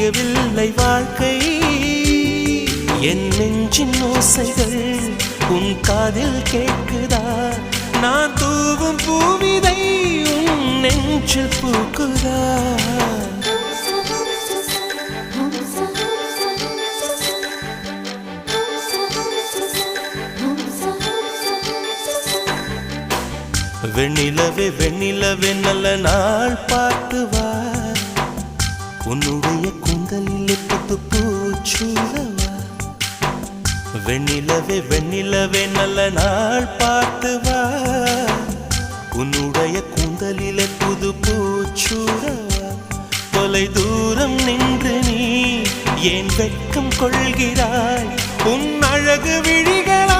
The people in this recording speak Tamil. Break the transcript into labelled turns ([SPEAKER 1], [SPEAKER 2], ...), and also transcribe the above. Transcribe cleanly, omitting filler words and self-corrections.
[SPEAKER 1] முடியவில்லை வாழ்க்கை என் நெஞ்சின் ஓசைகள் உன் காதில் கேட்குதா நான் தூவும் பூவிதை உன் நெஞ்சில் பூக்குதா வெண்ணிலவே வெண்ணிலவே நல்ல நாள் பார்த்து வா உன்னுடைய கூந்தலில் புத்து பூச்சூடவா வெண்ணிலவே வெண்ணிலவே நல்ல நாள் பார்த்து வா உன்னுடைய கூந்தலில் புது பூச்சூடவா தொலை தூரம் நின்று நீ ஏன் வெட்கம் கொள்கிறாய் உன் அழகு விழிகள்